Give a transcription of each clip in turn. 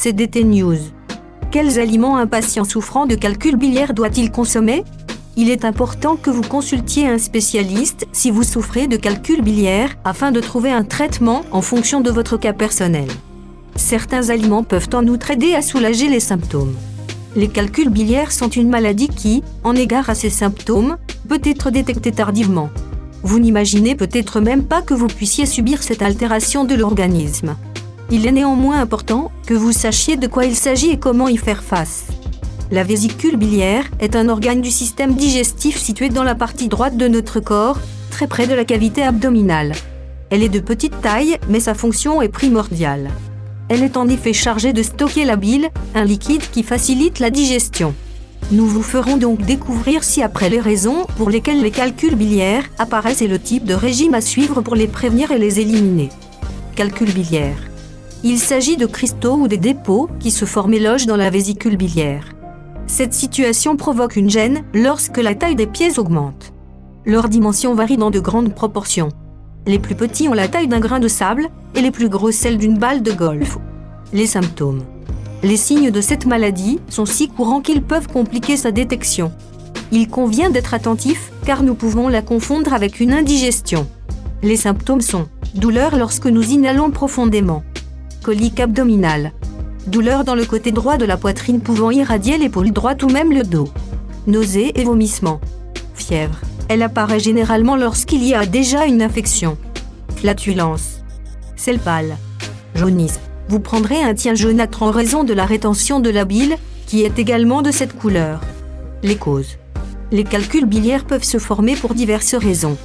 CDT News. Quels aliments un patient souffrant de calcul biliaire doit-il consommer? Il est important que vous consultiez un spécialiste si vous souffrez de calcul biliaire afin de trouver un traitement en fonction de votre cas personnel. Certains aliments peuvent en outre aider à soulager les symptômes. Les calculs biliaires sont une maladie qui, en égard à ces symptômes, peut être détectée tardivement. Vous n'imaginez peut-être même pas que vous puissiez subir cette altération de l'organisme. Il est néanmoins important que vous sachiez de quoi il s'agit et comment y faire face. La vésicule biliaire est un organe du système digestif situé dans la partie droite de notre corps, très près de la cavité abdominale. Elle est de petite taille, mais sa fonction est primordiale. Elle est en effet chargée de stocker la bile, un liquide qui facilite la digestion. Nous vous ferons donc découvrir ci-après les raisons pour lesquelles les calculs biliaires apparaissent et le type de régime à suivre pour les prévenir et les éliminer. Calcul biliaire. Il s'agit de cristaux ou des dépôts qui se forment et logent dans la vésicule biliaire. Cette situation provoque une gêne lorsque la taille des pieds augmente. Leurs dimensions varient dans de grandes proportions. Les plus petits ont la taille d'un grain de sable et les plus gros celle d'une balle de golf. Les symptômes. Les signes de cette maladie sont si courants qu'ils peuvent compliquer sa détection. Il convient d'être attentif car nous pouvons la confondre avec une indigestion. Les symptômes sont douleur lorsque nous inhalons profondément, colique abdominale, douleur dans le côté droit de la poitrine pouvant irradier l'épaule droite ou même le dos, nausées et vomissements, fièvre. Elle apparaît généralement lorsqu'il y a déjà une infection. Flatulence. Selle pâle. Jaunisse. Vous prendrez un teint jaunâtre en raison de la rétention de la bile, qui est également de cette couleur. Les causes. Les calculs biliaires peuvent se former pour diverses raisons.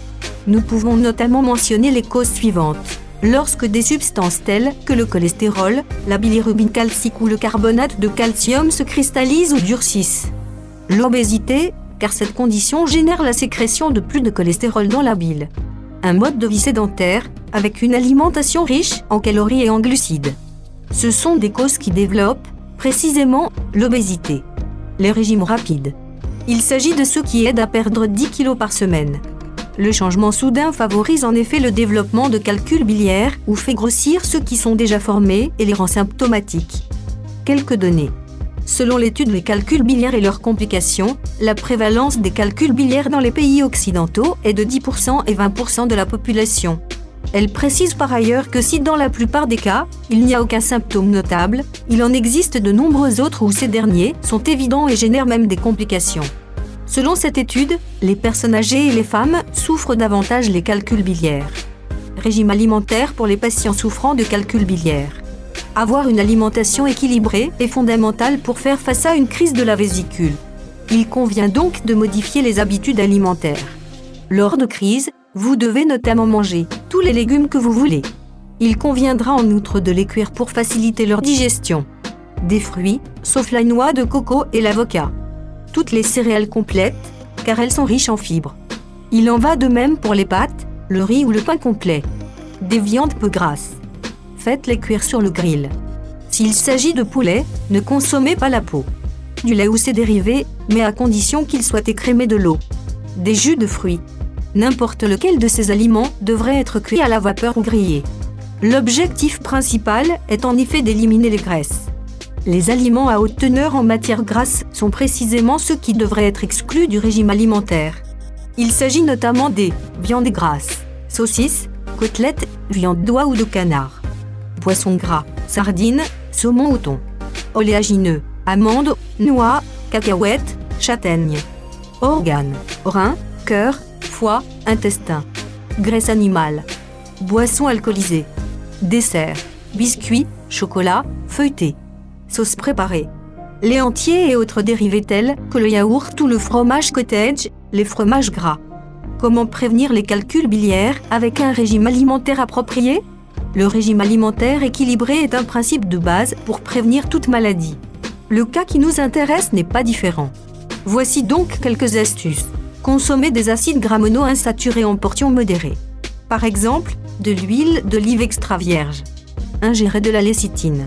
Nous pouvons notamment mentionner les causes suivantes. Lorsque des substances telles que le cholestérol, la bilirubine calcique ou le carbonate de calcium se cristallisent ou durcissent. L'obésité, car cette condition génère la sécrétion de plus de cholestérol dans la bile. Un mode de vie sédentaire, avec une alimentation riche en calories et en glucides. Ce sont des causes qui développent, précisément, l'obésité. Les régimes rapides. Il s'agit de ceux qui aident à perdre 10 kg par semaine. Le changement soudain favorise en effet le développement de calculs biliaires ou fait grossir ceux qui sont déjà formés et les rend symptomatiques. Quelques données. Selon l'étude Les calculs biliaires et leurs complications, la prévalence des calculs biliaires dans les pays occidentaux est de 10% et 20% de la population. Elle précise par ailleurs que si dans la plupart des cas, il n'y a aucun symptôme notable, il en existe de nombreux autres où ces derniers sont évidents et génèrent même des complications. Selon cette étude, les personnes âgées et les femmes souffrent davantage les calculs biliaires. Régime alimentaire pour les patients souffrant de calculs biliaires. Avoir une alimentation équilibrée est fondamental pour faire face à une crise de la vésicule. Il convient donc de modifier les habitudes alimentaires. Lors de crise, vous devez notamment manger tous les légumes que vous voulez. Il conviendra en outre de les cuire pour faciliter leur digestion. Des fruits, sauf la noix de coco et l'avocat. Toutes les céréales complètes, car elles sont riches en fibres. Il en va de même pour les pâtes, le riz ou le pain complet. Des viandes peu grasses. Faites-les cuire sur le grill. S'il s'agit de poulet, ne consommez pas la peau. Du lait ou ses dérivés, mais à condition qu'il soit écrémé de l'eau. Des jus de fruits. N'importe lequel de ces aliments devrait être cuit à la vapeur ou grillé. L'objectif principal est en effet d'éliminer les graisses. Les aliments à haute teneur en matières grasses sont précisément ceux qui devraient être exclus du régime alimentaire. Il s'agit notamment des viandes grasses, saucisses, côtelettes, viande d'oie ou de canard. Poissons gras, sardines, saumon ou thon. Oléagineux, amandes, noix, cacahuètes, châtaignes. Organes, reins, cœur, foie, intestin. Graisse animale. Boissons alcoolisées. Desserts, biscuits, chocolat, feuilletés. Sauces préparées. Lait entier et autres dérivés tels que le yaourt ou le fromage cottage, les fromages gras. Comment prévenir les calculs biliaires avec un régime alimentaire approprié? Le régime alimentaire équilibré est un principe de base pour prévenir toute maladie. Le cas qui nous intéresse n'est pas différent. Voici donc quelques astuces. Consommez des acides gras monoinsaturés en portions modérées. Par exemple, de l'huile d'olive extra vierge. Ingérez de la lécithine.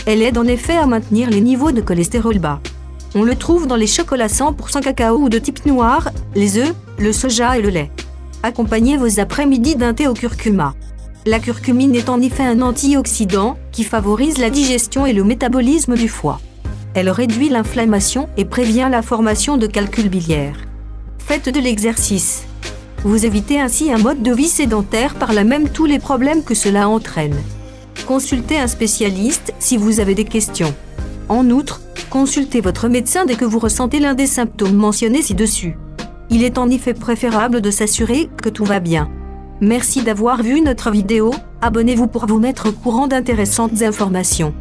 Elle aide en effet à maintenir les niveaux de cholestérol bas. On le trouve dans les chocolats 100% cacao ou de type noir, les œufs, le soja et le lait. Accompagnez vos après-midi d'un thé au curcuma. La curcumine est en effet un antioxydant qui favorise la digestion et le métabolisme du foie. Elle réduit l'inflammation et prévient la formation de calculs biliaires. Faites de l'exercice. Vous évitez ainsi un mode de vie sédentaire par là même tous les problèmes que cela entraîne. Consultez un spécialiste si vous avez des questions. En outre, consultez votre médecin dès que vous ressentez l'un des symptômes mentionnés ci-dessus. Il est en effet préférable de s'assurer que tout va bien. Merci d'avoir vu notre vidéo, abonnez-vous pour vous mettre au courant d'intéressantes informations.